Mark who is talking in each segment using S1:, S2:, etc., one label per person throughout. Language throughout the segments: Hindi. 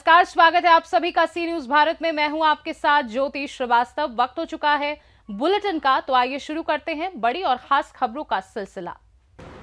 S1: नमस्कार, स्वागत है आप सभी का सी न्यूज भारत में। मैं हूं आपके साथ ज्योति श्रीवास्तव। वक्त हो चुका है बुलेटिन का, तो आइए शुरू करते हैं बड़ी और खास खबरों का सिलसिला।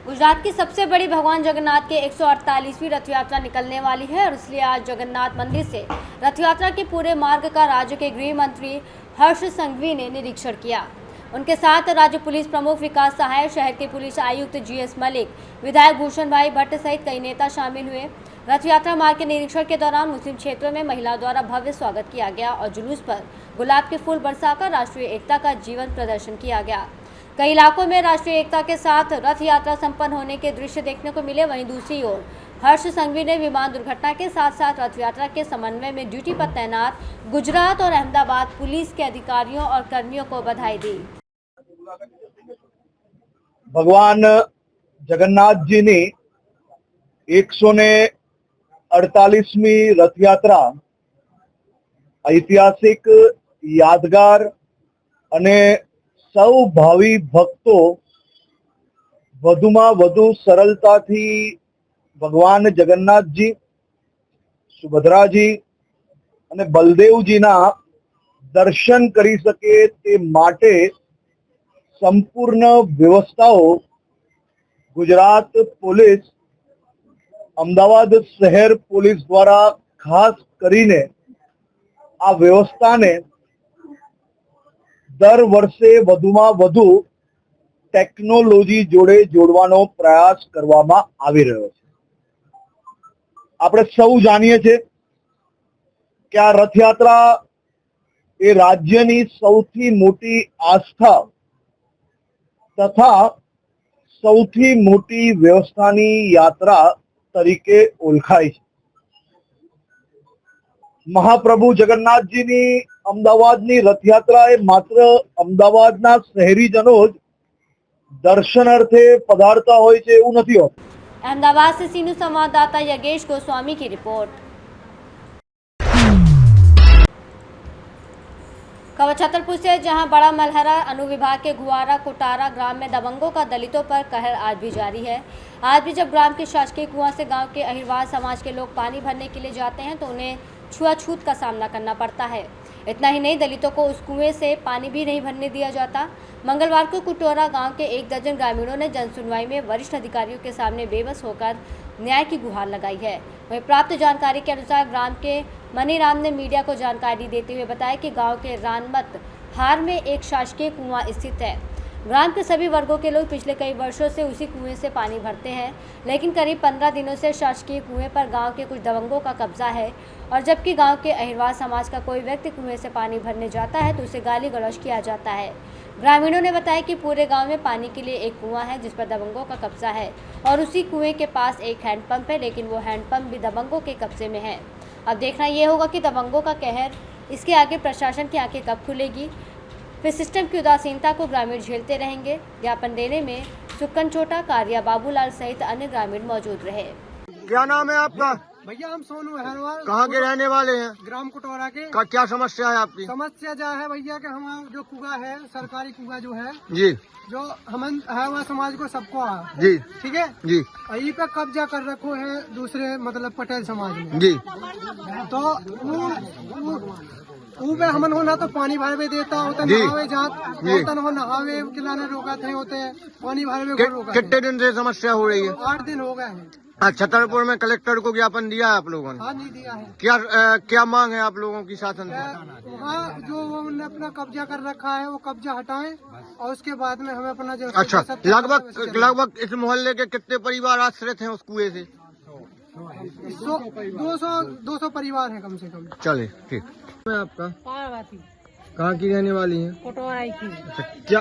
S2: गुजरात की सबसे बड़ी भगवान जगन्नाथ के 148वीं रथ यात्रा निकलने वाली है और इसलिए आज जगन्नाथ मंदिर से रथ यात्रा के पूरे मार्ग का राज्य के गृह मंत्री हर्ष संघवी ने निरीक्षण किया। उनके साथ राज्य पुलिस प्रमुख विकास सहाय, शहर के पुलिस आयुक्त GS मलिक, विधायक भूषण भाई भट्ट सहित कई नेता शामिल हुए। रथ यात्रा मार्ग के निरीक्षण के दौरान मुस्लिम क्षेत्रों में महिलाओं द्वारा भव्य स्वागत किया गया और जुलूस पर गुलाब के फूल बरसाकर राष्ट्रीय एकता का जीवंत प्रदर्शन किया गया। कई इलाकों में राष्ट्रीय एकता के साथ रथ यात्रा संपन्न होने के दृश्य देखने को मिले। वहीं दूसरी ओर हर्ष संघवी ने विमान दुर्घटना के साथ साथ रथ यात्रा के समन्वय में ड्यूटी पर तैनात गुजरात और अहमदाबाद पुलिस के अधिकारियों और कर्मियों को बधाई दी।
S3: भगवान जगन्नाथ जी ने 148મી રથયાત્રા ऐतिहासिक यादगार અને સૌ ભાવિ ભક્તો વધુમાં વધુ સરળતાથી ભગવાન જગન્નાથજી, સુભદ્રાજી અને બલદેવજીના દર્શન કરી શકે તે માટે સંપૂર્ણ વ્યવસ્થાઓ ગુજરાત પોલીસ, અમદાવાદ શહેર પોલીસ દ્વારા ખાસ કરીને આ વ્યવસ્થાને દર વર્ષે વધુમાં વધુ ટેકનોલોજી જોડે જોડવાનો પ્રયાસ કરવામાં આવી રહ્યો છે। આપણે સૌ જાણીએ છીએ કે આ રથયાત્રા એ રાજ્યની સૌથી મોટી આસ્થા તથા સૌથી મોટી વ્યવસ્થાની યાત્રા તરીકે ઓળખાય છે। મહાપ્રભુ જગન્નાથજીની અમદાવાદની રથયાત્રા એ માત્ર અમદાવાદના શહેરીજનો જ દર્શનાર્થે પધારતા હોય છે એવું નથી હોતું।
S2: अहमदाबाद से सी न्यूज संवाददाता योगेश गोस्वामी की रिपोर्ट। खबर छतरपुर से, जहां बड़ा मलहरा अनुविभाग के गुआरा कोटारा ग्राम में दबंगों का दलितों पर कहर आज भी जारी है। आज भी जब ग्राम के शासकीय कुआं से गांव के अहिरवार समाज के लोग पानी भरने के लिए जाते हैं तो उन्हें छुआछूत का सामना करना पड़ता है। इतना ही नहीं, दलितों को उस कुएं से पानी भी नहीं भरने दिया जाता। मंगलवार को कुटोरा गांव के 1 दर्जन ग्रामीणों ने जन सुनवाई में वरिष्ठ अधिकारियों के सामने बेबस होकर न्याय की गुहार लगाई है। वहीं प्राप्त जानकारी के अनुसार ग्राम के मनीराम ने मीडिया को जानकारी देते हुए बताया कि गांव के रानमत हार में एक शासकीय कुआं स्थित है। ग्राम के सभी वर्गों के लोग पिछले कई वर्षों से उसी कुएं से पानी भरते हैं, लेकिन करीब 15 दिनों से शासकीय कुएं पर गांव के कुछ दबंगों का कब्जा है और जबकि गांव के अहिरवार समाज का कोई व्यक्ति कुएं से पानी भरने जाता है तो उसे गाली गलौज किया जाता है। ग्रामीणों ने बताया कि पूरे गांव में पानी के लिए एक कुआं है जिस पर दबंगों का कब्जा है और उसी कुएं के पास एक हैंडपंप है, लेकिन वो हैंडपंप भी दबंगों के कब्जे में है। अब देखना ये होगा कि दबंगों का कहर, इसके आगे प्रशासन की आंखें कब खुलेगी। फिर सिस्टम की उदासीनता को ग्रामीण झेलते रहेंगे। ज्ञापन देने में सुक्कन छोटा, कारिया, बाबूलाल सहित अन्य ग्रामीण मौजूद रहे।
S4: क्या नाम है आपका?
S5: भैया हम सोनू अहिरवार,
S4: कहाँ के रहने वाले हैं?
S5: ग्राम कुटोरा के।
S4: क्या समस्या है आपकी?
S5: समस्या जो है भैया कि हमारा जो कुआ है, सरकारी कुआ जो है,
S4: जी
S5: जो हम अहिरवार समाज को सबको है,
S4: जी
S5: ठीक है,
S4: जी
S5: यही पे कब्जा कर रखो है दूसरे मतलब पटेल समाज में।
S4: जी
S5: तो ऊ पे हमन हो ना तो पानी भरे में देता होता,
S4: जी।
S5: नहावे जात होता, हो नहावे खिलाने रोका थे होते हैं, पानी भरे में रोका।
S4: कितने दिन से समस्या हो रही है?
S5: 8 दिन हो गए हैं।
S4: छतरपुर में कलेक्टर को ज्ञापन दिया है आप लोगों ने?
S5: हाँ, नहीं दिया है।
S4: क्या मांग है आप लोगों की शासन से?
S5: वहाँ जो उन्होंने अपना कब्जा कर रखा है वो कब्जा हटाएं और उसके बाद में हमें अपना जो
S4: अच्छा, लगभग इस मोहल्ले के कितने परिवार आश्रित हैं उस कुएं से?
S5: 200 परिवार है कम से कम।
S4: चले ठीक। मैं आपका
S6: पार्वती
S4: कहाँ की रहने वाली हैं?
S6: कोटवाई की।
S4: अच्छा,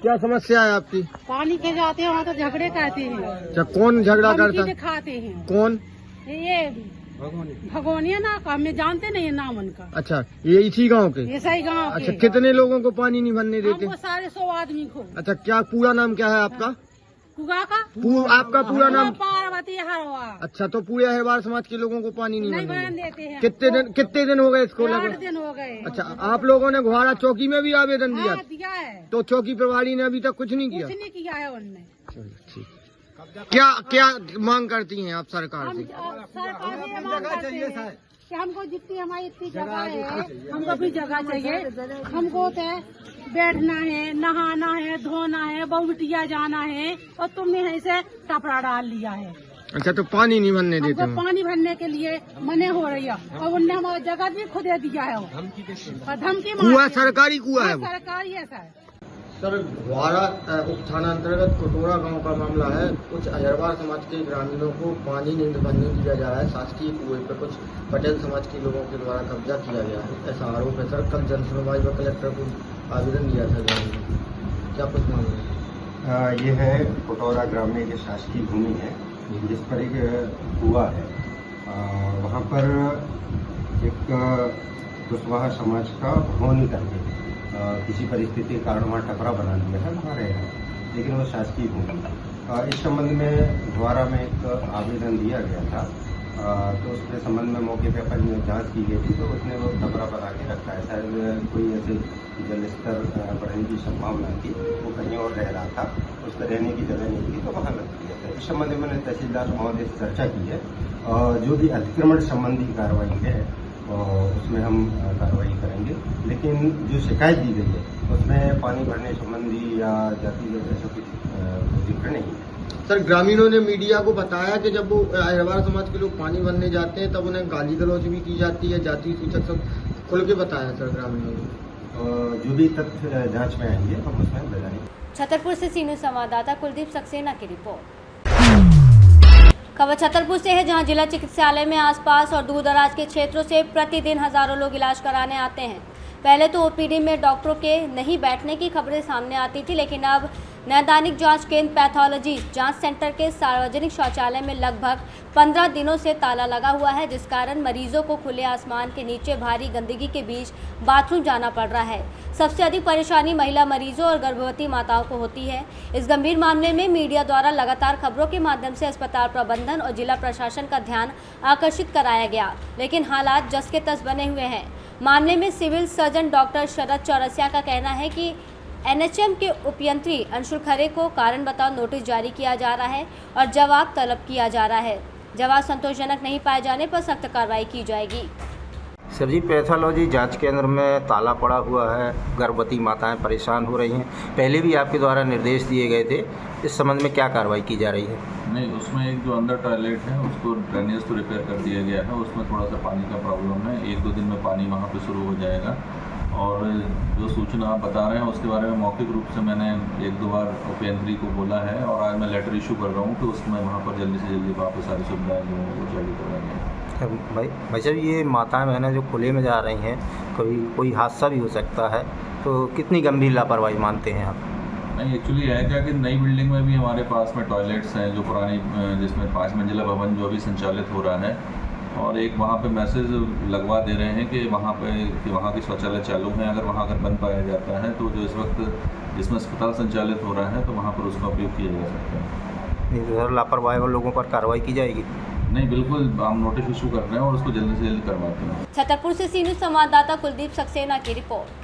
S4: क्या समस्या है आपकी?
S6: पानी के जाते हैं वहाँ तो झगड़े करते हैं।
S4: अच्छा, कौन झगड़ा करता है?
S6: खाते हैं
S4: कौन?
S6: ये भगवानिया ना, हमें जानते नहीं है नाम उनका।
S4: अच्छा, ये इसी गांव के?
S6: ये सही गाँव
S4: अच्छा, कितने लोगों को पानी नहीं भरने देते?
S6: सारे 100 आदमी को।
S4: अच्छा, क्या पूरा नाम क्या है आपका?
S6: कुआ का
S4: आपका पूरा नाम?
S6: पार्वती हरवा।
S4: अच्छा, तो पूरे अहिरवार समाज के लोगों को पानी नहीं
S6: भरने
S4: भरने
S6: देते हैं।
S4: कितने दिन हो गए इसको?
S6: 8 दिन हो गए।
S4: अच्छा, आप लोगों ने गुहारा चौकी में भी आवेदन दिया?
S6: दिया है।
S4: तो चौकी प्रभारी ने अभी तक कुछ नहीं किया?
S6: कुछ नहीं किया है उनने।
S4: चलो ठीक। क्या क्या मांग करती हैं आप सरकार से?
S6: सरकार से मांग करते हैं कि हमको जितनी हमारी इतनी जगह है, हमको भी जगह चाहिए। हमको तो बैठना है, नहाना है, धोना है, बहुटिया जाना है, और तुमने ऐसे कपड़ा डाल लिया है।
S4: अच्छा, तो पानी नहीं भरने देते
S6: हमको
S4: हो?
S6: पानी भरने के लिए मने हो रही है, और उनने हमारा जगह भी खुदे दिया है। वो और धमकी
S4: कुआ
S6: मारते हैं।
S4: सरकारी कुआ है वो?
S6: सरकारी है सर।
S4: सर, द्वारा उप थाना अंतर्गत कोटोरा गांव का मामला है। कुछ अहिरवार समाज के ग्रामीणों को पानी नहीं भरने दिया जा रहा है। शासकीय कुएं पर कुछ पटेल समाज के लोगों के द्वारा कब्जा किया गया है, ऐसा आरोप है सर। कल जन सुनवाई में कलेक्टर को आवेदन दिया था ग्रामीणों ने। क्या कुछ मामला है?
S7: ये है कोटौरा ग्राम में एक शासकीय भूमि है जिस पर एक कुआ है। वहाँ पर एक कुशवाहा समाज का भगोनी करके किसी परिस्थिति के कारण वहाँ टपरा बना दिया है, वहाँ रह रहे हैं, लेकिन वो शासकीय भूमि। इस संबंध में द्वारा में एक आवेदन दिया गया था, तो उसके संबंध में मौके पर अपन जांच की गई थी, तो उसने वो टपरा बना के रखा है। शायद कोई ऐसे जल स्तर बढ़ने की संभावना थी, वो कहीं और रह रहा था, उसका रहने की जगह नहीं थी, तो वहाँ रख दिया था। इस संबंध में मैंने तहसीलदार महोदय से चर्चा की है, जो भी अतिक्रमण संबंधी कार्रवाई है उसमें हम कार्रवाई करेंगे, लेकिन जो शिकायत दी गई है उसमें पानी भरने संबंधी या जातिगत ऐसा कुछ जिक्र नहीं है।
S4: सर, ग्रामीणों ने मीडिया को बताया कि जब वो अहिरवार समाज के लोग पानी भरने जाते हैं तब उन्हें गाली गलौज भी की जाती है, जाति सूचक सब खुल के बताया सर ग्रामीणों ने।
S7: जो भी तथ्य जांच में आएंगे हम उसमें बताएंगे।
S2: छतरपुर से सीनू संवाददाता कुलदीप सक्सेना की रिपोर्ट। खबर छतरपुर से है, जहां जिला चिकित्सालय में आसपास और दूर दराज के क्षेत्रों से प्रतिदिन हजारों लोग इलाज कराने आते हैं। पहले तो ओपीडी में डॉक्टरों के नहीं बैठने की खबरें सामने आती थी, लेकिन अब नैदानिक जांच केंद्र पैथोलॉजी जांच सेंटर के सार्वजनिक शौचालय में लगभग 15 दिनों से ताला लगा हुआ है, जिस कारण मरीजों को खुले आसमान के नीचे भारी गंदगी के बीच बाथरूम जाना पड़ रहा है। सबसे अधिक परेशानी महिला मरीजों और गर्भवती माताओं को होती है। इस गंभीर मामले में मीडिया द्वारा लगातार खबरों के माध्यम से अस्पताल प्रबंधन और जिला प्रशासन का ध्यान आकर्षित कराया गया, लेकिन हालात जस के तस बने हुए हैं। मामले में सिविल सर्जन डॉक्टर शरद चौरसिया का कहना है कि एनएचएम के उपयंत्री अंशुल खरे को कारण बताओ नोटिस जारी किया जा रहा है और जवाब तलब किया जा रहा है। जवाब संतोषजनक नहीं पाए जाने पर सख्त कार्रवाई की जाएगी।
S8: सर जी, पैथोलॉजी जांच केंद्र में ताला पड़ा हुआ है, गर्भवती माताएं परेशान हो रही हैं। पहले भी आपके द्वारा निर्देश दिए गए थे, इस संबंध में क्या कार्रवाई की जा रही है?
S9: नहीं, उसमें एक जो अंदर टॉयलेट है उसको ड्रेनेज तो रिपेयर कर दिया गया है, उसमें थोड़ा सा पानी का प्रॉब्लम है। 1-2 दिन में पानी वहाँ पे शुरू हो जाएगा। और जो सूचना आप बता रहे हैं उसके बारे में मौखिक रूप से मैंने 1-2 बार उपयंत्री को बोला है, और आज मैं लेटर इशू कर रहा हूँ कि उसमें वहाँ पर जल्दी से जल्दी वहाँ पर सारी सुविधाएँ जो हैं वो चालू करवाएंगे।
S8: भाई साहब, ये माताएं बहनें जो खुले में जा रही हैं, कभी कोई हादसा भी हो सकता है, तो कितनी गंभीर लापरवाही मानते हैं आप?
S9: नहीं, एक्चुअली है क्या कि नई बिल्डिंग में भी हमारे पास में टॉयलेट्स हैं जो पुरानी, जिसमें 5 मंजिला भवन जो अभी संचालित हो रहा है, और एक वहाँ पे मैसेज लगवा दे रहे हैं कि वहाँ के शौचालय चालू हैं। अगर बंद पाया जाता है तो जो इस वक्त जिसमें अस्पताल संचालित हो रहा है तो वहाँ पर उसका उपयोग किया जा सकता है।
S8: नहीं तो सर, लापरवाही लोगों पर कार्रवाई की जाएगी?
S9: नहीं, बिल्कुल, हम नोटिस इशू कर रहे हैं और उसको जल्दी से जल्दी करवाते हैं।
S2: छतरपुर से सीनू संवाददाता कुलदीप सक्सेना की रिपोर्ट।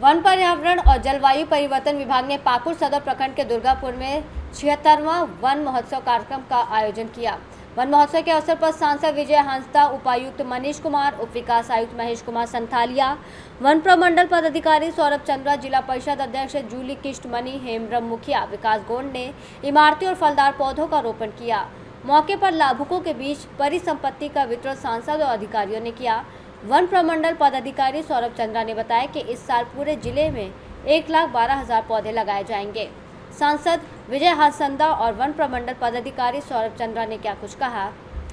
S2: वन पर्यावरण और जलवायु परिवर्तन विभाग ने पाकुड़ सदर प्रखंड के दुर्गापुर में 76वां वन महोत्सव कार्यक्रम का आयोजन किया। वन महोत्सव के अवसर पर सांसद विजय हांसदा, उपायुक्त मनीष कुमार, उप विकास आयुक्त महेश कुमार संथालिया, वन प्रमंडल पदाधिकारी सौरभ चंद्रा, जिला परिषद अध्यक्ष जूली किष्टमणि, हेमब्रम मुखिया, विकास गोंड ने इमारती और फलदार पौधों का रोपण किया। मौके पर लाभुकों के बीच परिसंपत्ति का वितरण सांसद और अधिकारियों ने किया। वन प्रमंडल पदाधिकारी सौरभ चंद्रा ने बताया कि इस साल पूरे जिले में 1,12,000 पौधे लगाए जाएंगे। सांसद विजय हांसदा और वन प्रमंडल पदाधिकारी सौरभ चंद्रा ने क्या कुछ कहा,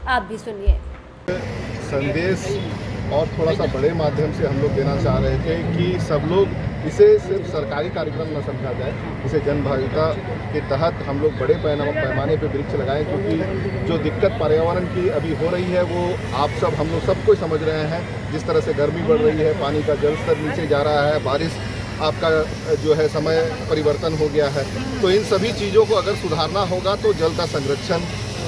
S2: आप भी सुनिए।
S10: संदेश और थोड़ा सा बड़े माध्यम से हम लोग देना चाह रहे थे कि सब लोग इसे सिर्फ सरकारी कार्यक्रम न समझा जाए, इसे जन भागीदारी के तहत हम लोग बड़े पैमाने पर वृक्ष लगाएं, क्योंकि जो दिक्कत पर्यावरण की अभी हो रही है वो आप सब हम लोग सबको समझ रहे हैं। जिस तरह से गर्मी बढ़ रही है, पानी का जल स्तर नीचे जा रहा है, बारिश आपका जो है समय परिवर्तन हो गया है, तो इन सभी चीज़ों को अगर सुधारना होगा तो जल का संरक्षण,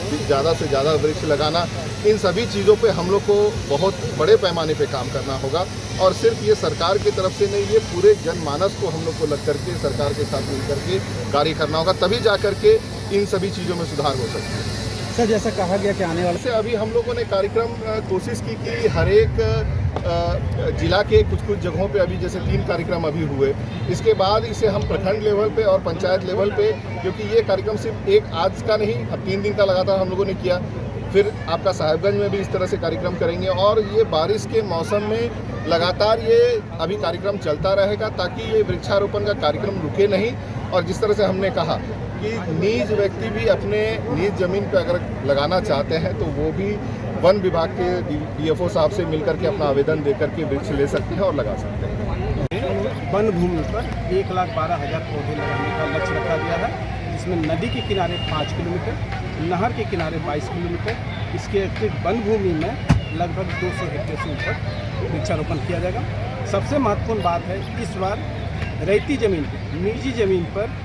S10: ज़्यादा से ज़्यादा वृक्ष लगाना, इन सभी चीज़ों पे हम लोग को बहुत बड़े पैमाने पे काम करना होगा। और सिर्फ ये सरकार की तरफ से नहीं, ये पूरे जनमानस को हम लोग को लग करके सरकार के साथ मिल करके कार्य करना होगा, तभी जा करके इन सभी चीज़ों में सुधार हो सकता है।
S11: सर जैसा कहा गया कि आने वाले
S10: से अभी हम लोगों ने कार्यक्रम कोशिश की कि हर एक जिला के कुछ कुछ जगहों पे अभी जैसे 3 कार्यक्रम अभी हुए, इसके बाद इसे हम प्रखंड लेवल पे और पंचायत लेवल पे, क्योंकि ये कार्यक्रम सिर्फ एक आज का नहीं, अब 3 दिन का लगातार हम लोगों ने किया। फिर आपका साहेबगंज में भी इस तरह से कार्यक्रम करेंगे और ये बारिश के मौसम में लगातार ये अभी कार्यक्रम चलता रहेगा ताकि ये वृक्षारोपण का कार्यक्रम रुके नहीं। और जिस तरह से हमने कहा कि निज व्यक्ति भी अपने निज जमीन पर अगर लगाना चाहते हैं तो वो भी वन विभाग के डीएफओ साहब से मिलकर के अपना आवेदन देकर के वृक्ष ले सकते हैं और लगा सकते हैं।
S11: वन भूमि पर 1,12,000 पौधे लगाने का लक्ष्य रखा गया है, जिसमें नदी के किनारे 5 किलोमीटर, नहर के किनारे 22 किलोमीटर, इसके अतिरिक्त वन भूमि में लगभग 200 हेक्टेयर से ऊपर वृक्षारोपण किया जाएगा। सबसे महत्वपूर्ण बात है, इस बार रैयती ज़मीन पर, निजी ज़मीन पर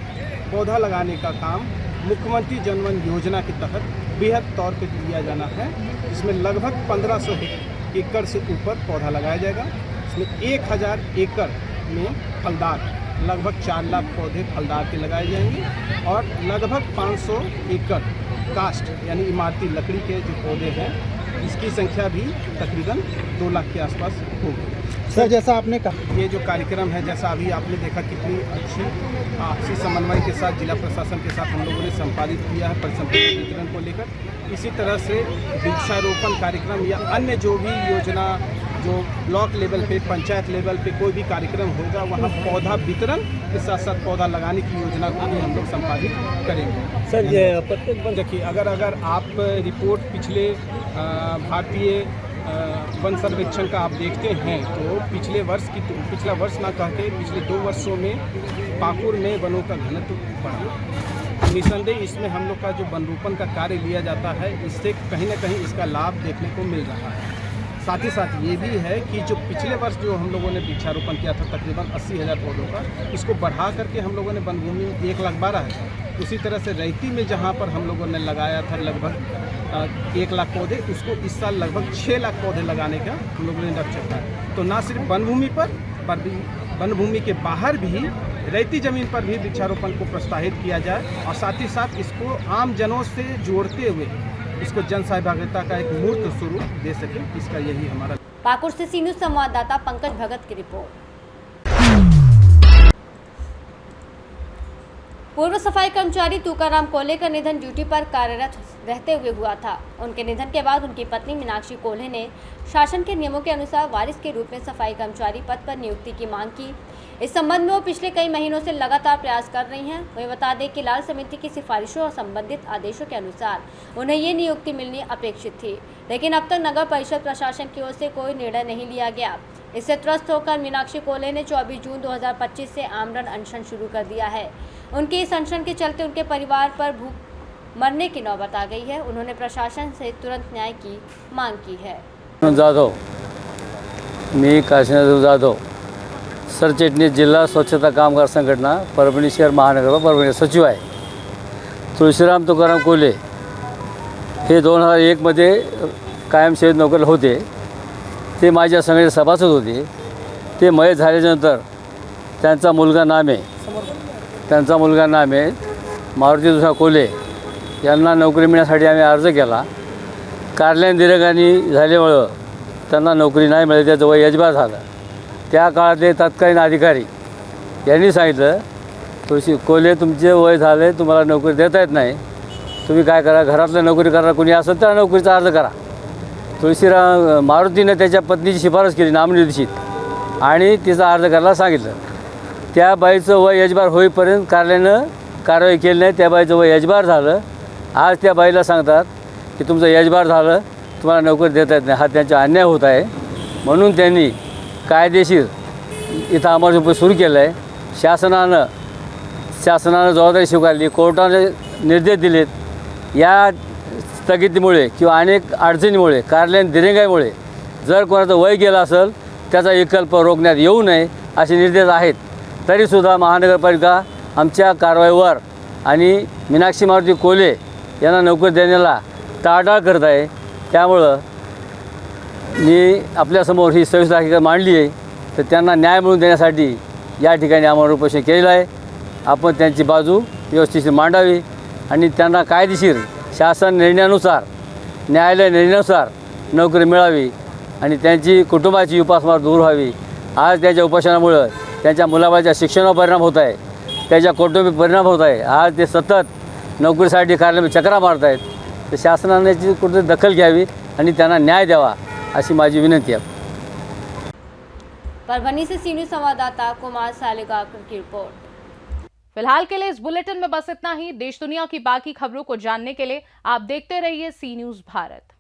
S11: पौधा लगाने का काम मुख्यमंत्री जनवन योजना के तहत बृहद तौर पर किया जाना है। इसमें लगभग 1500 एकड़ से ऊपर पौधा लगाया जाएगा। इसमें 1000 एकड़ में फलदार, लगभग 4 लाख पौधे फलदार के लगाए जाएंगे और लगभग 500 एकड़ कास्ट यानी इमारती लकड़ी के जो पौधे हैं, इसकी संख्या भी तकरीबन 2 लाख के आसपास होगी। सर जैसा आपने कहा, ये जो कार्यक्रम है, जैसा अभी आपने देखा कितनी अच्छी आपसी समन्वय के साथ जिला प्रशासन के साथ हम लोगों ने संपादित किया है परिसंपत्ति वितरण को लेकर। इसी तरह से वृक्षारोपण कार्यक्रम या अन्य जो भी योजना जो ब्लॉक लेवल पे, पंचायत लेवल पे कोई भी कार्यक्रम होगा, वहाँ पौधा वितरण के साथ साथ पौधा लगाने की योजना को भी हम लोग संपादित करेंगे।
S12: सर ये प्रत्येक
S11: देखिए, अगर आप रिपोर्ट पिछले भारतीय वन सर्वेक्षण का आप देखते हैं तो पिछला वर्ष ना कहते पिछले 2 वर्षों में पाकुड़ में वनों का घनत्व बढ़ा। निसंदेह इसमें हम लोग का जो वन रोपण का कार्य लिया जाता है, इससे कहीं ना कहीं इसका लाभ देखने को मिल रहा है। साथ ही साथ ये भी है कि जो पिछले वर्ष जो हम लोगों ने वृक्षारोपण किया था तकरीबन 80,000 पौधों का, इसको बढ़ा करके हम लोगों ने वन भूमि में 1,12,000, उसी तरह से रैयती में जहाँ पर हम लोगों ने लगाया था लगभग 1 लाख पौधे, उसको इस साल लगभग 6 लाख पौधे लगाने का हम लोगों ने लक्ष्य रखा है। तो ना सिर्फ वन भूमि पर भी, वन भूमि के बाहर भी रैयती ज़मीन पर भी वृक्षारोपण को प्रोत्साहित किया जाए और साथ ही साथ इसको आम जनों से जोड़ते हुए इसको जन सहभागिता का एक मूर्त स्वरूप दे सके, इसका यही हमारा।
S2: पाकुड़ से सी न्यूज़ संवाददाता पंकज भगत की रिपोर्ट। पूर्व सफाई कर्मचारी तुकाराम कोल्हे का निधन ड्यूटी पर कार्यरत रहते हुए हुआ था। उनके निधन के बाद उनकी पत्नी मीनाक्षी कोल्हे ने शासन के नियमों के अनुसार वारिस के रूप में सफाई कर्मचारी पद पर नियुक्ति की मांग की। इस संबंध में वो पिछले कई महीनों से लगातार प्रयास कर रही हैं। वहीं बता दें कि लाल समिति की सिफारिशों और संबंधित आदेशों के अनुसार उन्हें ये नियुक्ति मिलनी अपेक्षित थी, लेकिन अब तक नगर परिषद प्रशासन की ओर से कोई निर्णय नहीं लिया गया। इससे त्रस्त होकर मीनाक्षी कोल्हे ने 24 जून 2025 से आमरण अनशन शुरू कर दिया है। उनके इस अनशन के चलते उनके परिवार पर भूख मरने की नौबत आ गई है। उन्होंने प्रशासन से तुरंत न्याय की मांग की है।
S12: जाधव, मी काशीनाथ जाधव, सरचिटणीस जिल्हा स्वच्छता कामगार संघटना परभणी शहर महानगर परभणी सचिव आहे। तुळशीराम तुकाराम कोल्हे हे 2001 कायमस्वरूपी नोकरीला होते। ते माझ्या संघटनेचे सभासद होते। ते मयत झाल्यानंतर त्यांचा मुलगा नामे मारुती दुसरा कोल्हे यांना नोकरी मिळण्यासाठी आम्ही अर्ज केला। कार्यालयीन दिरंगाई झाल्यामुळं त्यांना नोकरी नाही मिळाली, त्याचं वय यजबार झालं। त्या काळातले तत्कालीन अधिकारी यांनी सांगितलं, तुळशी कोल्हे तुमचे वय झाले, तुम्हाला नोकरी देता येत नाही, तुम्ही काय करा, घरातलं नोकरी करा, कोणी असेल तर नोकरीचा अर्ज करा। तुळशीराम मारुतीने त्याच्या पत्नीची शिफारस केली नामनिर्देशित आणि तिचा अर्ज करायला सांगितलं। त्या बाईचं वय यजबार होईपर्यंत कार्यालयानं कारवाई केली नाही। त्या बाईचं वय यजबार झालं। आज त्या बाईला सांगतात की तुमचं यजबार झालं, तुम्हाला नोकरी देता येत नाही। हा त्यांचा अन्याय होत आहे। म्हणून त्यांनी कायदेशीर इथं आम्हाला सुरू केलं आहे। शासनानं जबाबदारी स्वीकारली, कोर्टाने निर्देश दिलेत। या स्थगितीमुळे किंवा अनेक अडचणीमुळे, कार्यालयीन दिरंगाईमुळे जर कोणाचं वय गेलं असेल त्याचा विकल्प रोखण्यात येऊ नये असे निर्देश आहेत। तरीसुद्धा महानगरपालिका आमच्या कारवाईवर आणि मीनाक्षी मारुती कोल्हे यांना नोकरी देण्याला टाळाटाळ करत आहे। त्यामुळं मी आपल्यासमोर ही सविस्तर हकीकत मांडली आहे, तर त्यांना न्याय मिळवून देण्यासाठी या ठिकाणी आम्हाला उपोषण केलेलं आहे। आपण त्यांची बाजू व्यवस्थित मांडावी आणि त्यांना कायदेशीर शासन निर्णयानुसार न्यायालय निर्णयानुसार नोकरी मिळावी आणि त्यांची कुटुंबाची उपासमार दूर व्हावी। आज त्याच्या उपोषणामुळं त्यांच्या मुलाबाळाच्या शिक्षणावर परिणाम होत आहे, त्याच्या कौटुंबिक परिणाम होत आहे। आज ते सतत नोकरीसाठी कार्यालयात चक्रा मारत आहेत। तर शासनाने याची कुठेतरी दखल घ्यावी आणि त्यांना न्याय द्यावा अशी माझी विनंती आहे।
S2: परभनी से सी न्यूज़ संवाददाता कुमार सालेगाकर की रिपोर्ट।
S1: फिलहाल के लिए इस बुलेटिन में बस इतना ही। देश दुनिया की बाकी खबरों को जानने के लिए आप देखते रहिए सी न्यूज़ भारत।